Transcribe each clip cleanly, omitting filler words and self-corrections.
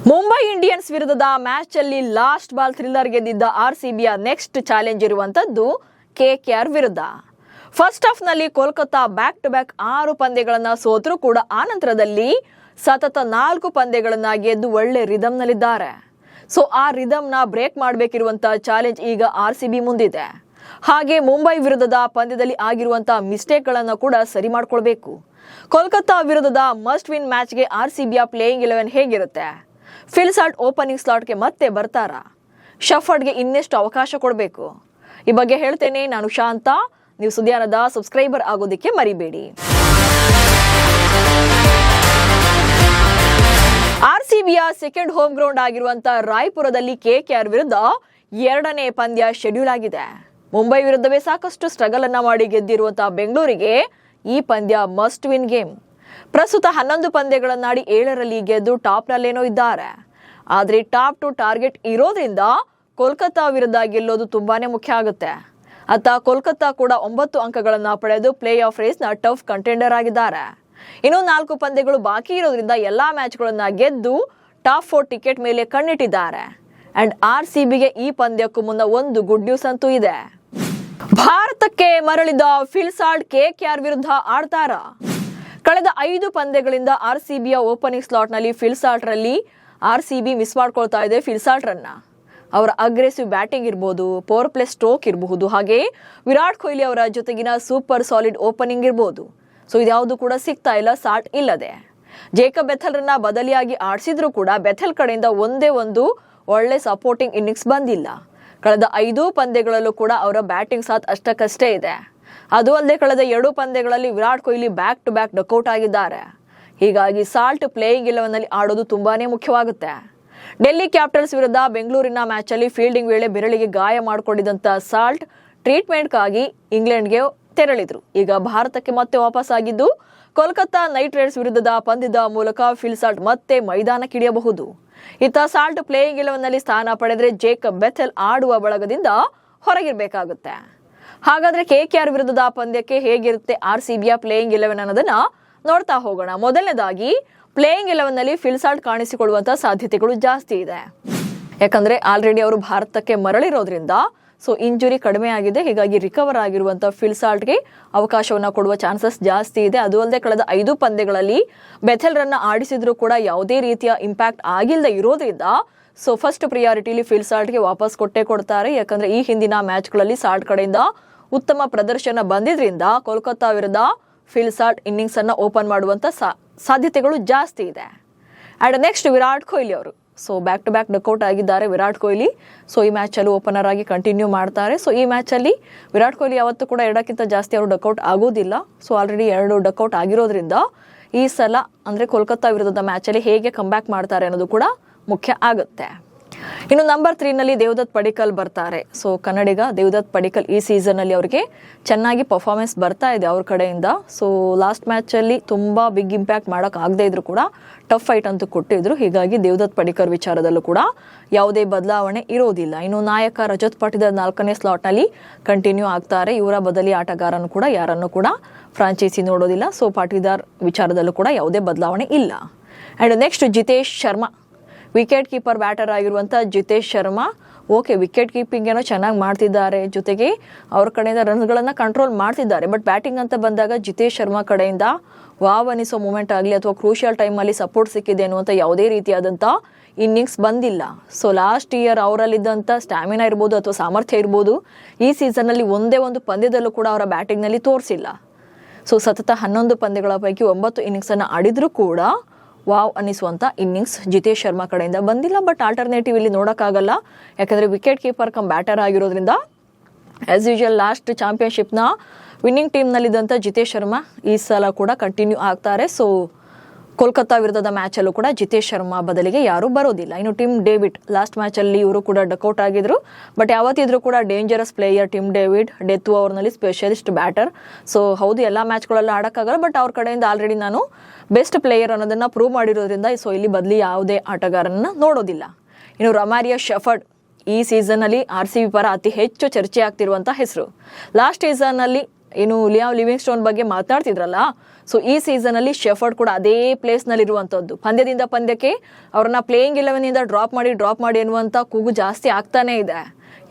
Mumbai Indians ವಿರುದ್ಧದ match ಅಲ್ಲಿ last ball thriller ಗೆದ್ದಿದ್ದ ಆರ್ಸಿಬಿಯ ನೆಕ್ಸ್ಟ್ ಚಾಲೆಂಜ್ ಇರುವಂತದ್ದು ಕೆಕೆಆರ್ ವಿರುದ್ಧ. ಫಸ್ಟ್ ಹಾಫ್ ನಲ್ಲಿ ಕೋಲ್ಕತ್ತಾ ಬ್ಯಾಕ್ ಟು ಬ್ಯಾಕ್ 6 ಪಂದ್ಯಗಳನ್ನ ಸೋತರೂ ಕೂಡ ಆನಂತರದಲ್ಲಿ ಸತತ 4 ಪಂದ್ಯಗಳನ್ನ ಗೆದ್ದು ಒಳ್ಳೆ ರಿದಮ್ ನಲ್ಲಿದ್ದಾರೆ. ಸೊ ಆ ರಿದಮ್ ನ ಬ್ರೇಕ್ ಮಾಡಬೇಕಿರುವಂತಹ ಚಾಲೆಂಜ್ ಈಗ ಆರ್ಸಿಬಿ ಮುಂದಿದೆ. ಹಾಗೆ ಮುಂಬೈ ವಿರುದ್ಧದ ಪಂದ್ಯದಲ್ಲಿ ಆಗಿರುವಂತಹ ಮಿಸ್ಟೇಕ್ ಗಳನ್ನ ಕೂಡ ಸರಿ ಮಾಡ್ಕೊಳ್ಬೇಕು. ಕೋಲ್ಕತ್ತಾ ವಿರುದ್ಧದ ಮಸ್ಟ್ ವಿನ್ ಮ್ಯಾಚ್ಗೆ ಆರ್ಸಿಬಿಯ ಪ್ಲೇಯಿಂಗ್ 11 ಹೇಗಿರುತ್ತೆ? ಫಿಲ್ ಸಾಲ್ಟ್ ಓಪನಿಂಗ್ ಸ್ಲಾಟ್ಗೆ ಮತ್ತೆ ಬರ್ತಾರಾ? ಶಫರ್ಡ್ಗೆ ಇನ್ನೆಷ್ಟು ಅವಕಾಶ ಕೊಡಬೇಕು? ಈ ಬಗ್ಗೆ ಹೇಳ್ತೇನೆ. ನಾನು ಶಾಂತ. ನೀವು ಸುದ್ದಿಯಾನದ ಸಬ್ಸ್ಕ್ರೈಬರ್ ಆಗೋದಕ್ಕೆ ಮರಿಬೇಡಿ. ಆರ್ಸಿಬಿಯ ಸೆಕೆಂಡ್ ಹೋಮ್ ಗ್ರೌಂಡ್ ಆಗಿರುವಂತಹ ರಾಯ್ಪುರದಲ್ಲಿ ಕೆಕೆಆರ್ ವಿರುದ್ಧ 2ನೇ ಪಂದ್ಯ ಶೆಡ್ಯೂಲ್ ಆಗಿದೆ. ಮುಂಬೈ ವಿರುದ್ಧವೇ ಸಾಕಷ್ಟು ಸ್ಟ್ರಗಲ್ ಅನ್ನ ಮಾಡಿ ಗೆದ್ದಿರುವಂತಹ ಬೆಂಗಳೂರಿಗೆ ಈ ಪಂದ್ಯ ಮಸ್ಟ್ ವಿನ್ ಗೇಮ್. ಪ್ರಸ್ತುತ 11 ಪಂದ್ಯಗಳನ್ನಾಡಿ 7ರಲ್ಲಿ ಗೆದ್ದು ಟಾಪ್ ನಲ್ಲೇನೋ ಇದ್ದಾರೆ. ಆದ್ರೆ ಟಾಪ್ ಟು ಟಾರ್ಗೆಟ್ ಇರೋದ್ರಿಂದ ಕೋಲ್ಕತ್ತಾ ವಿರುದ್ಧ ಗೆಲ್ಲೋದು ತುಂಬಾನೇ ಮುಖ್ಯ ಆಗುತ್ತೆ. ಅತ್ತ ಕೋಲ್ಕತ್ತಾ ಕೂಡ 9 ಅಂಕಗಳನ್ನ ಪಡೆದು ಪ್ಲೇ ಆಫ್ ರೇಸ್ ನ ಟಫ್ ಕಂಟೆಂಡರ್ ಆಗಿದ್ದಾರೆ. ಇನ್ನು 4 ಪಂದ್ಯಗಳು ಬಾಕಿ ಇರೋದ್ರಿಂದ ಎಲ್ಲಾ ಮ್ಯಾಚ್ಗಳನ್ನ ಗೆದ್ದು ಟಾಪ್ 4 ಟಿಕೆಟ್ ಮೇಲೆ ಕಣ್ಣಿಟ್ಟಿದ್ದಾರೆ. ಅಂಡ್ ಆರ್ಸಿಬಿಗೆ ಈ ಪಂದ್ಯಕ್ಕೂ ಮುನ್ನ ಒಂದು ಗುಡ್ ನ್ಯೂಸ್ ಅಂತೂ ಇದೆ. ಭಾರತಕ್ಕೆ ಮರಳಿದ ಫಿಲ್ ಸಾಲ್ಟ್ ಕೆಕೆಆರ್ ವಿರುದ್ಧ ಆಡ್ತಾರಾ? ಕಳೆದ 5 ಪಂದ್ಯಗಳಿಂದ ಆರ್ಸಿಬಿಯ ಓಪನಿಂಗ್ ಸ್ಲಾಟ್ ನಲ್ಲಿ ಫಿಲ್ ಸಾಲ್ಟ್ ರಲ್ಲಿ ಆರ್ಸಿಬಿ ಮಿಸ್ ಮಾಡ್ಕೊಳ್ತಾ ಇದೆ. ಫಿಲ್ ಸಾಲ್ಟ್ ರನ್ನ ಅವರ ಅಗ್ರೆಸಿವ್ ಬ್ಯಾಟಿಂಗ್ ಇರಬಹುದು, ಪವರ್ ಪ್ಲೇ ಸ್ಟ್ರೋಕ್ ಇರಬಹುದು, ಹಾಗೆ ವಿರಾಟ್ ಕೊಹ್ಲಿ ಅವರ ಜೊತೆಗಿನ ಸೂಪರ್ ಸಾಲಿಡ್ ಓಪನಿಂಗ್ ಇರಬಹುದು. ಸೊ ಇದ್ಯಾವುದು ಕೂಡ ಸಿಗ್ತಾ ಇಲ್ಲ ಸಾಲ್ಟ್ ಇಲ್ಲದೆ. ಜೇಕಬ್ ಬೆಥೆಲ್ ರನ್ನ ಬದಲಿಯಾಗಿ ಆಡಿಸಿದ್ರು ಕೂಡ ಬೆಥೆಲ್ ಕಡೆಯಿಂದ ಒಂದೇ ಒಂದು ಒಳ್ಳೆ ಸಪೋರ್ಟಿಂಗ್ ಇನ್ನಿಂಗ್ಸ್ ಬಂದಿಲ್ಲ. ಕಳೆದ 5 ಪಂದ್ಯಗಳಲ್ಲೂ ಕೂಡ ಅವರ ಬ್ಯಾಟಿಂಗ್ ಸಾಥ್ ಅಷ್ಟಕ್ಕಷ್ಟೇ ಇದೆ. ಅದು ಅಲ್ಲದೆ ಕಳೆದ 2 ಪಂದ್ಯಗಳಲ್ಲಿ Virat Kohli back to back duck out ಆಗಿದ್ದಾರೆ. ಹೀಗಾಗಿ ಸಾಲ್ಟ್ ಪ್ಲೇಯಿಂಗ್ 11 ನಲ್ಲಿ ಆಡೋದು ತುಂಬಾನೇ ಮುಖ್ಯವಾಗುತ್ತೆ. ಡೆಲ್ಲಿ ಕ್ಯಾಪಿಟಲ್ಸ್ ವಿರುದ್ಧ ಬೆಂಗಳೂರಿನ ಮ್ಯಾಚ್ ಅಲ್ಲಿ ಫೀಲ್ಡಿಂಗ್ ವೇಳೆ ಬೆರಳಿಗೆ ಗಾಯ ಮಾಡಿಕೊಂಡಿದ್ದಂತ ಸಾಲ್ಟ್ ಟ್ರೀಟ್ಮೆಂಟ್ಗಾಗಿ ಇಂಗ್ಲೆಂಡ್ಗೆ ತೆರಳಿದ್ರು. ಈಗ ಭಾರತಕ್ಕೆ ಮತ್ತೆ ವಾಪಸ್ ಆಗಿದ್ದು ಕೋಲ್ಕತ್ತಾ ನೈಟ್ ರೈಡರ್ಸ್ ವಿರುದ್ಧದ ಪಂದ್ಯದ ಮೂಲಕ ಫಿಲ್ ಸಾಲ್ಟ್ ಮತ್ತೆ ಮೈದಾನಕ್ಕಿಳಿಯಬಹುದು. ಇತ್ತ ಸಾಲ್ಟ್ ಪ್ಲೇಯಿಂಗ್ 11 ನಲ್ಲಿ ಸ್ಥಾನ ಪಡೆದ್ರೆ ಜೇಕಬ್ ಬೆಥೆಲ್ ಆಡುವ ಬಳಗದಿಂದ ಹೊರಗಿರ್ಬೇಕಾಗುತ್ತೆ. ಹಾಗಾದ್ರೆ ಕೆಕೆಆರ್ ವಿರುದ್ಧದ ಪಂದ್ಯಕ್ಕೆ ಹೇಗಿರುತ್ತೆ ಆರ್ಸಿಬಿಯ ಪ್ಲೇಯಿಂಗ್ 11 ಅನ್ನೋದನ್ನ ನೋಡ್ತಾ ಹೋಗೋಣ. ಮೊದಲನೇದಾಗಿ ಪ್ಲೇಯಿಂಗ್ 11 ನಲ್ಲಿ ಫಿಲ್ ಸಾಲ್ಟ್ ಕಾಣಿಸಿಕೊಳ್ಳುವಂತಹ ಸಾಧ್ಯತೆಗಳು ಜಾಸ್ತಿ ಇದೆ. ಯಾಕಂದ್ರೆ ಆಲ್ರೆಡಿ ಅವರು ಭಾರತಕ್ಕೆ ಮರಳಿರೋದ್ರಿಂದ ಸೊ ಇಂಜುರಿ ಕಡಿಮೆ ಆಗಿದೆ. ಹೀಗಾಗಿ ರಿಕವರ್ ಆಗಿರುವಂತಹ ಫಿಲ್ ಸಾಲ್ಟ್ಗೆ ಅವಕಾಶವನ್ನ ಕೊಡುವ ಚಾನ್ಸಸ್ ಜಾಸ್ತಿ ಇದೆ. ಅದು ಅಲ್ಲದೆ ಕಳೆದ 5 ಪಂದ್ಯಗಳಲ್ಲಿ ಬೆಥೆಲ್ ರನ್ನ ಆಡಿಸಿದ್ರು ಕೂಡ ಯಾವುದೇ ರೀತಿಯ ಇಂಪ್ಯಾಕ್ಟ್ ಆಗಿಲ್ಲದೆ ಇರೋದ್ರಿಂದ ಸೊ ಫಸ್ಟ್ ಪ್ರಿಯಾರಿಟಿಲಿ ಫಿಲ್ ಸಾಲ್ಟ್ಗೆ ವಾಪಸ್ ಕೊಡ್ತಾರೆ. ಯಾಕಂದ್ರೆ ಈ ಹಿಂದಿನ ಮ್ಯಾಚ್ಗಳಲ್ಲಿ ಸಾಲ್ಟ್ ಕಡೆಯಿಂದ ಉತ್ತಮ ಪ್ರದರ್ಶನ ಬಂದಿದ್ರಿಂದ ಕೋಲ್ಕತ್ತಾ ವಿರುದ್ಧ ಫಿಲ್ ಸಾಲ್ಟ್ ಇನ್ನಿಂಗ್ಸ್ ಅನ್ನ ಓಪನ್ ಮಾಡುವಂತ ಸಾಧ್ಯತೆಗಳು ಜಾಸ್ತಿ ಇದೆ. ಅಂಡ್ ನೆಕ್ಸ್ಟ್ ವಿರಾಟ್ ಕೊಹ್ಲಿ ಅವರು so back to back duck out ಆಗಿದ್ದಾರೆ ವಿರಾಟ್ ಕೊಹ್ಲಿ. ಸೊ ಈ ಮ್ಯಾಚ್ ಅಲ್ಲಿ ಓಪನರ್ ಆಗಿ ಕಂಟಿನ್ಯೂ ಮಾಡ್ತಾರೆ. ಸೊ ಈ ಮ್ಯಾಚ್ ಅಲ್ಲಿ ವಿರಾಟ್ ಕೊಹ್ಲಿ ಯಾವತ್ತೂ ಕೂಡ 2ಕ್ಕಿಂತ ಜಾಸ್ತಿ ಅವರು ಡಕೌಟ್ ಆಗೋದಿಲ್ಲ. ಸೊ ಆಲ್ರೆಡಿ 2 ಡಕೌಟ್ ಆಗಿರೋದ್ರಿಂದ ಈ ಸಲ ಅಂದ್ರೆ ಕೋಲ್ಕತ್ತಾ ವಿರುದ್ಧದ ಮ್ಯಾಚ್ ಅಲ್ಲಿ ಹೇಗೆ ಕಮ್ಬ್ಯಾಕ್ ಮಾಡ್ತಾರೆ ಅನ್ನೋದು ಕೂಡ ಮುಖ್ಯ ಆಗುತ್ತೆ. ಇನ್ನು ನಂಬರ್ 3 ನಲ್ಲಿ ದೇವದತ್ ಪಡಿಕ್ಕಲ್ ಬರ್ತಾರೆ. ಸೊ ಕನ್ನಡಿಗ ದೇವದತ್ ಪಡಿಕ್ಕಲ್ ಈ ಸೀಸನ್ ಅಲ್ಲಿ ಅವರಿಗೆ ಚೆನ್ನಾಗಿ ಪರ್ಫಾರ್ಮೆನ್ಸ್ ಬರ್ತಾ ಇದೆ ಅವ್ರ ಕಡೆಯಿಂದ. ಸೊ ಲಾಸ್ಟ್ ಮ್ಯಾಚ್ ಅಲ್ಲಿ ತುಂಬಾ ಬಿಗ್ ಇಂಪ್ಯಾಕ್ಟ್ ಮಾಡಕ್ ಆಗದೆ ಇದ್ರು ಕೂಡ ಟಫ್ ಫೈಟ್ ಅಂತೂ ಕೊಟ್ಟಿದ್ರು. ಹೀಗಾಗಿ ದೇವದತ್ ಪಡಿಕ್ಕಲ್ ವಿಚಾರದಲ್ಲೂ ಕೂಡ ಯಾವುದೇ ಬದಲಾವಣೆ ಇರೋದಿಲ್ಲ. ಇನ್ನು ನಾಯಕ ರಜತ್ ಪಾಟಿದಾರ್ 4ನೇ ಸ್ಲಾಟ್ ನಲ್ಲಿ ಕಂಟಿನ್ಯೂ ಆಗ್ತಾರೆ. ಇವರ ಬದಲಿ ಆಟಗಾರನು ಕೂಡ ಯಾರನ್ನು ಕೂಡ ಫ್ರಾಂಚೈಸಿ ನೋಡೋದಿಲ್ಲ. ಸೊ ಪಾಟಿದಾರ್ ವಿಚಾರದಲ್ಲೂ ಕೂಡ ಯಾವುದೇ ಬದಲಾವಣೆ ಇಲ್ಲ. And next Jitesh Sharma, wicket keeper batter ಆಗಿರುವಂಥ Jitesh Sharma okay wicket keeping ಏನೋ ಚೆನ್ನಾಗಿ ಮಾಡ್ತಿದ್ದಾರೆ, ಜೊತೆಗೆ ಅವ್ರ ಕಡೆಯಿಂದ ರನ್ಗಳನ್ನು ಕಂಟ್ರೋಲ್ ಮಾಡ್ತಿದ್ದಾರೆ. ಬಟ್ ಬ್ಯಾಟಿಂಗ್ ಅಂತ ಬಂದಾಗ ಜಿತೇಶ್ ಶರ್ಮಾ ಕಡೆಯಿಂದ ವಾವ್ ಅನಿಸೋ ಮೂಮೆಂಟ್ ಆಗಲಿ ಅಥವಾ ಕ್ರೂಷಿಯಲ್ ಟೈಮಲ್ಲಿ ಸಪೋರ್ಟ್ ಸಿಕ್ಕಿದೆ ಅನ್ನುವಂಥ ಯಾವುದೇ ರೀತಿಯಾದಂಥ ಇನ್ನಿಂಗ್ಸ್ ಬಂದಿಲ್ಲ. ಸೊ ಲಾಸ್ಟ್ ಇಯರ್ ಅವರಲ್ಲಿದ್ದಂಥ ಸ್ಟ್ಯಾಮಿನಾ ಇರ್ಬೋದು ಅಥವಾ ಸಾಮರ್ಥ್ಯ ಇರ್ಬೋದು ಈ ಸೀಸನ್ನಲ್ಲಿ ಒಂದೇ ಒಂದು ಪಂದ್ಯದಲ್ಲೂ ಕೂಡ ಅವರ ಬ್ಯಾಟಿಂಗ್ನಲ್ಲಿ ತೋರಿಸಿಲ್ಲ. ಸೊ ಸತತ 11 ಪಂದ್ಯಗಳ ಪೈಕಿ 9 ಇನ್ನಿಂಗ್ಸನ್ನು ಆಡಿದ್ರೂ ಕೂಡ ವಾವ್ ಅನ್ನಿಸುವಂಥ ಇನ್ನಿಂಗ್ಸ್ ಜಿತೇಶ್ ಶರ್ಮಾ ಕಡೆಯಿಂದ ಬಂದಿಲ್ಲ. ಬಟ್ ಆಲ್ಟರ್ನೇಟಿವ್ ಇಲ್ಲಿ ನೋಡೋಕ್ಕಾಗಲ್ಲ. ಯಾಕಂದರೆ ವಿಕೆಟ್ ಕೀಪರ್ ಕಮ್ ಬ್ಯಾಟರ್ ಆಗಿರೋದ್ರಿಂದ ಆಸ್ ಯೂಶುವಲ್ ಲಾಸ್ಟ್ ಚಾಂಪಿಯನ್ಶಿಪ್ನ ವಿನ್ನಿಂಗ್ ಟೀಮ್ನಲ್ಲಿದ್ದಂಥ ಜಿತೇಶ್ ಶರ್ಮಾ ಈ ಸಲ ಕೂಡ ಕಂಟಿನ್ಯೂ ಆಗ್ತಾರೆ. ಸೊ ಕೋಲ್ಕತ್ತಾ ವಿರುದ್ಧದ ಮ್ಯಾಚಲ್ಲೂ ಕೂಡ ಜಿತೇಶ್ ಶರ್ಮಾ ಬದಲಿಗೆ ಯಾರೂ ಬರೋದಿಲ್ಲ. ಇನ್ನು ಟಿಮ್ ಡೇವಿಡ್ ಲಾಸ್ಟ್ ಮ್ಯಾಚಲ್ಲಿ ಇವರು ಕೂಡ ಡಕೌಟ್ ಆಗಿದ್ರು. ಬಟ್ ಯಾವತ್ತಿದ್ರೂ ಕೂಡ dangerous player Tim David, death ಓವರ್ನಲ್ಲಿ ಸ್ಪೆಷಲಿಸ್ಟ್ ಬ್ಯಾಟರ್. ಸೊ ಹೌದು ಎಲ್ಲ ಮ್ಯಾಚ್ಗಳೆಲ್ಲ ಆಡೋಕ್ಕಾಗಲ್ಲ. ಬಟ್ ಅವ್ರ ಕಡೆಯಿಂದ ಆಲ್ರೆಡಿ ನಾನು ಬೆಸ್ಟ್ ಪ್ಲೇಯರ್ ಅನ್ನೋದನ್ನು ಪ್ರೂವ್ ಮಾಡಿರೋದ್ರಿಂದ ಸೊ ಇಲ್ಲಿ ಬದಲಿ ಯಾವುದೇ ಆಟಗಾರನ ನೋಡೋದಿಲ್ಲ. ಇನ್ನು ರೊಮಾರಿಯೋ ಶೆಫರ್ಡ್ ಈ ಸೀಸನ್ನಲ್ಲಿ ಆರ್ಸಿಬಿ ಪರ ಅತಿ ಹೆಚ್ಚು ಚರ್ಚೆ ಆಗ್ತಿರುವಂಥ ಹೆಸರು. ಲಾಸ್ಟ್ ಸೀಸನ್ನಲ್ಲಿ ಏನು ಲಿಯಾಮ್ ಲಿವಿಂಗ್ಸ್ಟೋನ್ ಬಗ್ಗೆ ಮಾತನಾಡ್ತಿದ್ರಲ್ಲ, ಸೊ ಈ ಸೀಸನಲ್ಲಿ ಶೆಫರ್ಡ್ ಕೂಡ ಅದೇ ಪ್ಲೇಸ್ನಲ್ಲಿ ಇರುವಂಥದ್ದು. ಪಂದ್ಯದಿಂದ ಪಂದ್ಯಕ್ಕೆ ಅವ್ರನ್ನ ಪ್ಲೇಯಿಂಗ್ 11 ಡ್ರಾಪ್ ಮಾಡಿ ಎನ್ನುವಂಥ ಕೂಗು ಜಾಸ್ತಿ ಆಗ್ತಾನೇ ಇದೆ.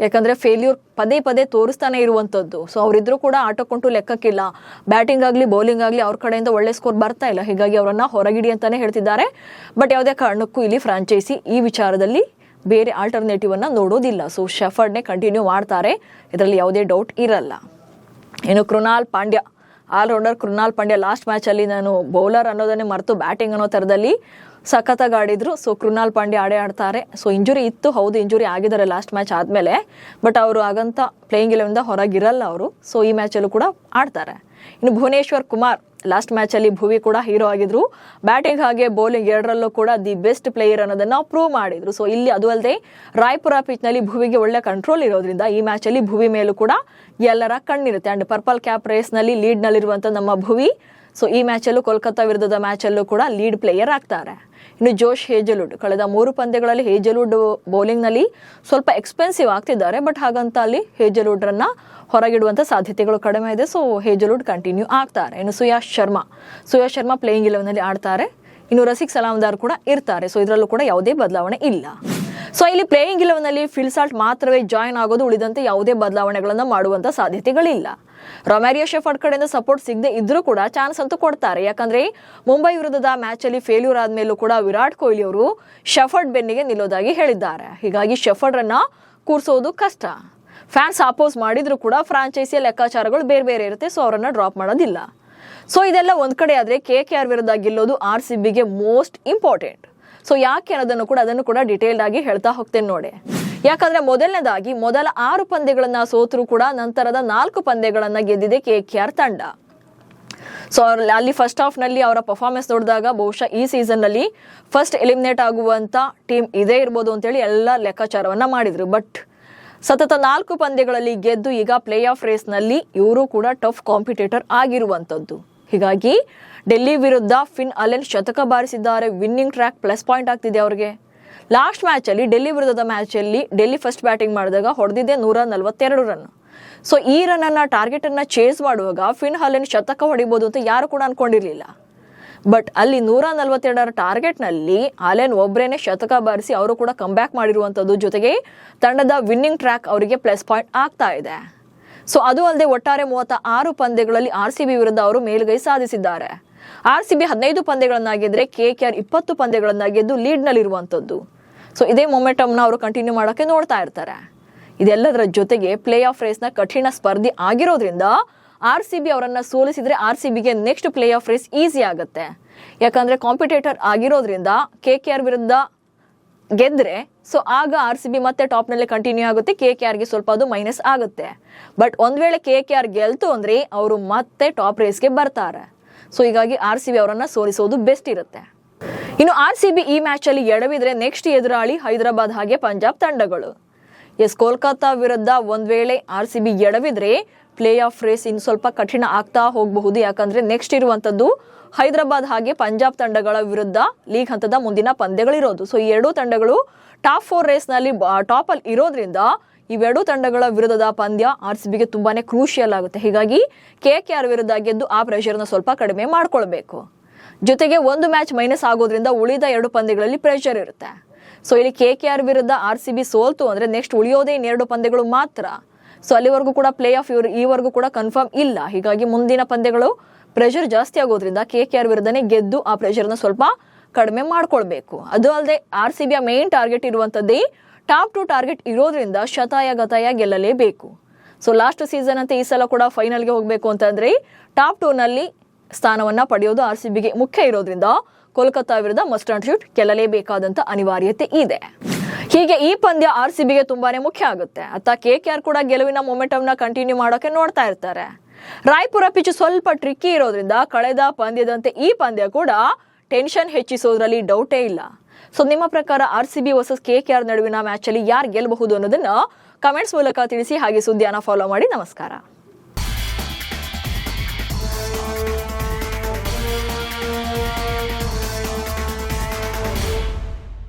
ಯಾಕಂದರೆ ಫೇಲ್ಯೂರ್ ಪದೇ ತೋರಿಸ್ತಾನೆ ಇರುವಂಥದ್ದು. ಸೊ ಅವರಿದ್ರೂ ಕೂಡ ಆಟಕ್ಕಂಟು ಲೆಕ್ಕಕ್ಕಿಲ್ಲ. ಬ್ಯಾಟಿಂಗ್ ಆಗಲಿ ಬೌಲಿಂಗ್ ಆಗಲಿ ಅವ್ರ ಕಡೆಯಿಂದ ಒಳ್ಳೆ ಸ್ಕೋರ್ ಬರ್ತಾ ಇಲ್ಲ. ಹೀಗಾಗಿ ಅವರನ್ನು ಹೊರಗಿಡಿ ಅಂತಾನೆ ಹೇಳ್ತಿದ್ದಾರೆ. ಬಟ್ ಯಾವುದೇ ಕಾರಣಕ್ಕೂ ಇಲ್ಲಿ ಫ್ರಾಂಚೈಸಿ ಈ ವಿಚಾರದಲ್ಲಿ ಬೇರೆ ಆಲ್ಟರ್ನೇಟಿವ್ ಅನ್ನು ನೋಡೋದಿಲ್ಲ. ಸೊ ಶೆಫರ್ಡ್ನೇ ಕಂಟಿನ್ಯೂ ಮಾಡ್ತಾರೆ, ಇದರಲ್ಲಿ ಯಾವುದೇ ಡೌಟ್ ಇರಲ್ಲ. ಇನ್ನು ಕೃನಾಲ್ ಪಾಂಡ್ಯ, ಆಲ್ರೌಂಡರ್ ಕೃನಾಲ್ ಪಾಂಡ್ಯ ಲಾಸ್ಟ್ ಮ್ಯಾಚಲ್ಲಿ ನಾನು ಬೌಲರ್ ಅನ್ನೋದನ್ನೇ ಮರೆತು ಬ್ಯಾಟಿಂಗ್ ಅನ್ನೋ ಥರದಲ್ಲಿ ಸಖತ್ತಾಗಿ ಆಡಿದ್ರು. ಸೊ ಕೃನಾಲ್ ಪಾಂಡ್ಯ ಆಡ್ತಾರೆ. ಸೊ ಇಂಜುರಿ ಇತ್ತು, ಹೌದು ಇಂಜುರಿ ಆಗಿದ್ದಾರೆ ಲಾಸ್ಟ್ ಮ್ಯಾಚ್ ಆದಮೇಲೆ, ಬಟ್ ಅವರು ಹಾಗಂತ ಪ್ಲೇಯಿಂಗ್ 11 ಹೊರಗಿರಲ್ಲ ಅವರು. ಸೊ ಈ ಮ್ಯಾಚಲ್ಲೂ ಕೂಡ ಆಡ್ತಾರೆ. ಇನ್ನು ಭುವನೇಶ್ವರ್ ಕುಮಾರ್ ಲಾಸ್ಟ್ ಮ್ಯಾಚಲ್ಲಿ ಭುವಿ ಕೂಡ ಹೀರೋ ಆಗಿದ್ರು. ಬ್ಯಾಟಿಂಗ್ ಹಾಗೆ ಬೌಲಿಂಗ್ ಎರಡರಲ್ಲೂ ಕೂಡ ದಿ ಬೆಸ್ಟ್ ಪ್ಲೇಯರ್ ಅನ್ನೋದನ್ನ ಪ್ರೂವ್ ಮಾಡಿದ್ರು. ಸೊ ಇಲ್ಲಿ ಅದು ಅಲ್ಲದೆ ರಾಯ್ಪುರ ಪಿಚ್ನಲ್ಲಿ ಭುವಿಗೆ ಒಳ್ಳೆ ಕಂಟ್ರೋಲ್ ಇರೋದ್ರಿಂದ ಈ ಮ್ಯಾಚಲ್ಲಿ ಭುವಿ ಮೇಲೂ ಕೂಡ ಎಲ್ಲರ ಕಣ್ಣಿರುತ್ತೆ. ಅಂಡ್ ಪರ್ಪಲ್ ಕ್ಯಾಪ್ ರೇಸ್ನಲ್ಲಿ ಲೀಡ್ನಲ್ಲಿರುವಂಥ ನಮ್ಮ ಭುವಿ ಸೊ ಈ ಮ್ಯಾಚಲ್ಲೂ ಕೋಲ್ಕತ್ತಾ ವಿರುದ್ಧದ ಮ್ಯಾಚಲ್ಲೂ ಕೂಡ ಲೀಡ್ ಪ್ಲೇಯರ್ ಆಗ್ತಾರೆ. ಇನ್ನು ಜೋಶ್ ಹೇಜಲ್ವುಡ್, ಕಳೆದ 3 ಪಂದ್ಯಗಳಲ್ಲಿ ಹೇಜಲ್ವುಡ್ ಬೌಲಿಂಗ್ನಲ್ಲಿ ಸ್ವಲ್ಪ ಎಕ್ಸ್ಪೆನ್ಸಿವ್ ಆಗ್ತಿದ್ದಾರೆ. ಬಟ್ ಹಾಗಂತ ಅಲ್ಲಿ ಹೇಜಲ್ವುಡ್ರನ್ನ ಹೊರಗಿಡುವಂಥ ಸಾಧ್ಯತೆಗಳು ಕಡಿಮೆ ಇದೆ. ಸೊ ಹೇಜಲ್ವುಡ್ ಕಂಟಿನ್ಯೂ ಆಗ್ತಾರೆ. ಇನ್ನು ಸುಯಾಶ್ ಶರ್ಮಾ ಪ್ಲೇಯಿಂಗ್ 11 ಆಡ್ತಾರೆ. ಇನ್ನು ರಸಿಕ್ ಸಲಾಮ್ದಾರ್ ಕೂಡ ಇರ್ತಾರೆ. ಸೊ ಇದರಲ್ಲೂ ಕೂಡ ಯಾವುದೇ ಬದಲಾವಣೆ ಇಲ್ಲ. ಸೊ ಇಲ್ಲಿ ಪ್ಲೇಯಿಂಗ್ 11 ಫಿಲ್ ಸಾಲ್ಟ್ ಮಾತ್ರವೇ ಜಾಯ್ನ್ ಆಗೋದು, ಉಳಿದಂತೆ ಯಾವುದೇ ಬದಲಾವಣೆಗಳನ್ನು ಮಾಡುವಂಥ ಸಾಧ್ಯತೆಗಳಿಲ್ಲ. ರೊಮ್ಯಾರಿಯೋ ಶೆಫರ್ಡ್ ಕಡೆಯಿಂದ ಸಪೋರ್ಟ್ ಸಿಗದೆ ಇದ್ರೂ ಕೂಡ ಚಾನ್ಸ್ ಅಂತೂ ಕೊಡ್ತಾರೆ. ಯಾಕಂದ್ರೆ ಮುಂಬೈ ವಿರುದ್ಧದ ಮ್ಯಾಚಲ್ಲಿ ಫೇಲ್ಯೂರ್ ಆದ್ಮೇಲೂ ಕೂಡ ವಿರಾಟ್ ಕೊಹ್ಲಿ ಅವರು ಶೆಫರ್ಡ್ ಬೆನ್ನಿಗೆ ನಿಲ್ಲೋದಾಗಿ ಹೇಳಿದ್ದಾರೆ. ಹೀಗಾಗಿ ಶೆಫರ್ಡ್ರನ್ನ ಕೂರಿಸೋದು ಕಷ್ಟ. ಫ್ಯಾನ್ಸ್ ಅಪೋಸ್ ಮಾಡಿದ್ರು ಕೂಡ ಫ್ರಾಂಚೈಸಿಯ ಲೆಕ್ಕಾಚಾರಗಳು ಬೇರೆ ಇರುತ್ತೆ. ಸೊ ಅವರನ್ನ ಡ್ರಾಪ್ ಮಾಡೋದಿಲ್ಲ. ಸೊ ಇದೆಲ್ಲ ಒಂದ್ ಕಡೆ ಆದ್ರೆ KKR ವಿರುದ್ಧ ಗೆಲ್ಲೋದು RCBಗೆ ಮೋಸ್ಟ್ ಇಂಪಾರ್ಟೆಂಟ್. ಸೊ ಯಾಕೆ ಅದನ್ನು ಕೂಡ ಡೀಟೇಲ್ಡ್ ಆಗಿ ಹೇಳ್ತಾ ಹೋಗ್ತೇನೆ ನೋಡಿ. ಯಾಕಂದ್ರೆ ಮೊದಲನೇದಾಗಿ ಮೊದಲ 6 ಪಂದ್ಯಗಳನ್ನ ಸೋತರೂ ಕೂಡ ನಂತರದ 4 ಪಂದ್ಯಗಳನ್ನ ಗೆದ್ದಿದೆ KKR ತಂಡ. ಸೊ ಅಲ್ಲಿ ಫಸ್ಟ್ ಹಾಫ್ ನಲ್ಲಿ ಅವರ ಪರ್ಫಾರ್ಮೆನ್ಸ್ ನೋಡಿದಾಗ ಬಹುಶಃ ಈ ಸೀಸನ್ ನಲ್ಲಿ ಫಸ್ಟ್ ಎಲಿಮಿನೇಟ್ ಆಗುವಂತ ಟೀಮ್ ಇದೇ ಇರ್ಬೋದು ಅಂತೇಳಿ ಎಲ್ಲ ಲೆಕ್ಕಾಚಾರವನ್ನ ಮಾಡಿದ್ರು. ಬಟ್ ಸತತ 4 ಪಂದ್ಯಗಳಲ್ಲಿ ಗೆದ್ದು ಈಗ ಪ್ಲೇ ಆಫ್ ರೇಸ್ ನಲ್ಲಿ ಇವರು ಕೂಡ ಟಫ್ ಕಾಂಪಿಟೇಟರ್ ಆಗಿರುವಂತದ್ದು. ಹೀಗಾಗಿ ಡೆಲ್ಲಿ ವಿರುದ್ಧ ಫಿನ್ ಅಲೆನ್ ಶತಕ ಬಾರಿಸಿದ್ದಾರೆ. ವಿನ್ನಿಂಗ್ ಟ್ರ್ಯಾಕ್ ಪ್ಲಸ್ ಪಾಯಿಂಟ್ ಆಗ್ತಿದೆ ಅವರಿಗೆ. ಲಾಸ್ಟ್ ಮ್ಯಾಚಲ್ಲಿ ಡೆಲ್ಲಿ ವಿರುದ್ಧದ ಮ್ಯಾಚಲ್ಲಿ ಡೆಲ್ಲಿ ಫಸ್ಟ್ ಬ್ಯಾಟಿಂಗ್ ಮಾಡಿದಾಗ ಹೊಡೆದಿದ್ದೆ 142 ರನ್. ಸೊ ಈ ರನ್ನನ್ನು ಟಾರ್ಗೆಟನ್ನು ಚೇಸ್ ಮಾಡುವಾಗ ಫಿನ್ ಅಲೆನ್ ಶತಕ ಹೊಡಿಬೋದು ಅಂತ ಯಾರು ಕೂಡ ಅನ್ಕೊಂಡಿರಲಿಲ್ಲ. ಬಟ್ ಅಲ್ಲಿ 142 ಟಾರ್ಗೆಟ್ನಲ್ಲಿ ಅಲೆನ್ ಒಬ್ಬರೇನೆ ಶತಕ ಬಾರಿಸಿ ಅವರು ಕೂಡ ಕಂಬ್ಯಾಕ್ ಮಾಡಿರುವಂಥದ್ದು. ಜೊತೆಗೆ ತಂಡದ ವಿನ್ನಿಂಗ್ ಟ್ರ್ಯಾಕ್ ಅವರಿಗೆ ಪ್ಲಸ್ ಪಾಯಿಂಟ್ ಆಗ್ತಾ ಇದೆ. ಸೊ ಅದು ಅಲ್ಲದೆ ಒಟ್ಟಾರೆ 36 ಪಂದ್ಯಗಳಲ್ಲಿ RCB ವಿರುದ್ಧ ಅವರು ಮೇಲುಗೈ ಸಾಧಿಸಿದ್ದಾರೆ. RCB 15 ಪಂದ್ಯಗಳನ್ನ ಗೆದ್ರೆ KKR 20 ಪಂದ್ಯಗಳನ್ನ ಗೆದ್ದು ಲೀಡ್ನಲ್ಲಿರುವಂಥದ್ದು. ಸೊ ಇದೇ ಮೊಮೆಂಟಮ್ನ ಅವರು ಕಂಟಿನ್ಯೂ ಮಾಡೋಕ್ಕೆ ನೋಡ್ತಾ ಇರ್ತಾರೆ. ಇದೆಲ್ಲದರ ಜೊತೆಗೆ ಪ್ಲೇ ಆಫ್ ರೇಸ್ನ ಕಠಿಣ ಸ್ಪರ್ಧಿ ಆಗಿರೋದ್ರಿಂದ RCB ಅವರನ್ನ ಸೋಲಿಸಿದ್ರೆ RCBಗೆ next playoff race easy ಆಗುತ್ತೆ. ಯಾಕಂದ್ರೆ ಕಾಂಪಿಟೇಟರ್ ಆಗಿರೋದ್ರಿಂದ KKR ವಿರುದ್ಧ ಗೆದ್ರೆ ಸೊ ಆಗ RCB ಮತ್ತೆ ಟಾಪ್ನಲ್ಲಿ ಕಂಟಿನ್ಯೂ ಆಗುತ್ತೆ. KKRಗೆ ಸ್ವಲ್ಪ ಅದು ಮೈನಸ್ ಆಗುತ್ತೆ. ಬಟ್ ಒಂದ್ ವೇಳೆ KKR ಗೆಲ್ತು ಅಂದ್ರೆ ಅವರು ಮತ್ತೆ ಟಾಪ್ ರೇಸ್ಗೆ ಬರ್ತಾರೆ. ಸೊ ಹೀಗಾಗಿ RCB ಅವರನ್ನ ಸೋಲಿಸೋದು ಬೆಸ್ಟ್ ಇರುತ್ತೆ. ಇನ್ನು RCB ಈ ಮ್ಯಾಚ್ ಅಲ್ಲಿ ಎಡವಿದ್ರೆ ನೆಕ್ಸ್ಟ್ ಎದುರಾಳಿ ಹೈದರಾಬಾದ್ ಹಾಗೆ ಪಂಜಾಬ್ ತಂಡಗಳು. ಕೋಲ್ಕತ್ತಾ ವಿರುದ್ಧ ಒಂದ್ ವೇಳೆ RCB ಎಡವಿದ್ರೆ ಪ್ಲೇ ಆಫ್ ರೇಸ್ ಇನ್ನು ಸ್ವಲ್ಪ ಕಠಿಣ ಆಗ್ತಾ ಹೋಗಬಹುದು. ಯಾಕಂದ್ರೆ ನೆಕ್ಸ್ಟ್ ಇರುವಂತದ್ದು ಹೈದರಾಬಾದ್ ಹಾಗೆ ಪಂಜಾಬ್ ತಂಡಗಳ ವಿರುದ್ಧ ಲೀಗ್ ಹಂತದ ಮುಂದಿನ ಪಂದ್ಯಗಳಿರೋದು. ಸೊ ಈ ಎರಡೂ ತಂಡಗಳು ಟಾಪ್ 4 ರೇಸ್ ನಲ್ಲಿ ಟಾಪ್ ಅಲ್ಲಿ ಇರೋದ್ರಿಂದ ಇವೆರಡೂ ತಂಡಗಳ ವಿರುದ್ಧದ ಪಂದ್ಯ RCBಗೆ ತುಂಬಾನೇ ಕ್ರೂಷಿಯಲ್ ಆಗುತ್ತೆ. ಹೀಗಾಗಿ KKR ವಿರುದ್ಧ ಗೆದ್ದು ಆ ಪ್ರೆಷರ್ನ ಸ್ವಲ್ಪ ಕಡಿಮೆ ಮಾಡ್ಕೊಳ್ಬೇಕು. ಜೊತೆಗೆ ಒಂದು ಮ್ಯಾಚ್ ಮೈನಸ್ ಆಗೋದ್ರಿಂದ ಉಳಿದ 2 ಪಂದ್ಯಗಳಲ್ಲಿ ಪ್ರೆಷರ್ ಇರುತ್ತೆ. ಸೊ ಇಲ್ಲಿ KKR ವಿರುದ್ಧ RCB ಸೋಲ್ತು ಅಂದ್ರೆ ನೆಕ್ಸ್ಟ್ ಉಳಿಯೋದೇ 2 ಪಂದ್ಯಗಳು ಮಾತ್ರ. ಸೊ ಅಲ್ಲಿವರೆಗೂ ಕೂಡ ಪ್ಲೇ ಆಫ್ ಈವರೆಗೂ ಕೂಡ ಕನ್ಫರ್ಮ್ ಇಲ್ಲ. ಹೀಗಾಗಿ ಮುಂದಿನ ಪಂದ್ಯಗಳು ಪ್ರೆಷರ್ ಜಾಸ್ತಿ ಆಗೋದ್ರಿಂದ KKR ವಿರುದ್ಧನೇ ಗೆದ್ದು ಆ ಪ್ರೆಷರ್ನ ಸ್ವಲ್ಪ ಕಡಿಮೆ ಮಾಡ್ಕೊಳ್ಬೇಕು. ಅದು ಅಲ್ಲದೆ RCBಯ ಮೇನ್ ಟಾರ್ಗೆಟ್ ಇರುವಂತದ್ದೇ ಟಾಪ್ 2 ಟಾರ್ಗೆಟ್ ಇರೋದ್ರಿಂದ ಶತಾಯ ಗತಾಯ ಗೆಲ್ಲಲೇಬೇಕು. ಸೊ ಲಾಸ್ಟ್ ಸೀಸನ್ ಅಂತ ಈ ಸಲ ಕೂಡ ಫೈನಲ್ಗೆ ಹೋಗಬೇಕು ಅಂತಂದ್ರೆ ಟಾಪ್ 2 ನಲ್ಲಿ ಸ್ಥಾನವನ್ನ ಪಡೆಯೋದು RCBಗೆ ಮುಖ್ಯ ಇರೋದ್ರಿಂದ ಕೋಲ್ಕತ್ತಾ ವಿರುದ್ಧ ಮಸ್ಟ್ ಅಂಡ್ ಶುಡ್ ಗೆಲ್ಲಲೇಬೇಕಾದಂತ ಅನಿವಾರ್ಯತೆ ಇದೆ. ಹೀಗೆ ಈ ಪಂದ್ಯ RCBಗೆ ತುಂಬಾನೇ ಮುಖ್ಯ ಆಗುತ್ತೆ. ಅತ್ತ KKR ಕೂಡ ಗೆಲುವಿನ ಮೊಮೆಂಟಮ್ನ ಕಂಟಿನ್ಯೂ ಮಾಡೋಕೆ ನೋಡ್ತಾ ಇರ್ತಾರೆ. ರಾಯ್ಪುರ ಪಿಚ್ ಸ್ವಲ್ಪ ಟ್ರಿಕ್ಕಿ ಇರೋದ್ರಿಂದ ಕಳೆದ ಪಂದ್ಯದಂತೆ ಈ ಪಂದ್ಯ ಕೂಡ ಟೆನ್ಷನ್ ಹೆಚ್ಚಿಸೋದ್ರಲ್ಲಿ ಡೌಟೇ ಇಲ್ಲ. ಸೊ ನಿಮ್ಮ ಪ್ರಕಾರ RCB ವರ್ಸಸ್ KKR ನಡುವಿನ ಮ್ಯಾಚ್ ಅಲ್ಲಿ ಯಾರು ಗೆಲ್ಲಬಹುದು ಅನ್ನೋದನ್ನ ಕಮೆಂಟ್ಸ್ ಮೂಲಕ ತಿಳಿಸಿ. ಹಾಗೆ ಸುದ್ದಿಯನ್ನ ಫಾಲೋ ಮಾಡಿ. ನಮಸ್ಕಾರ.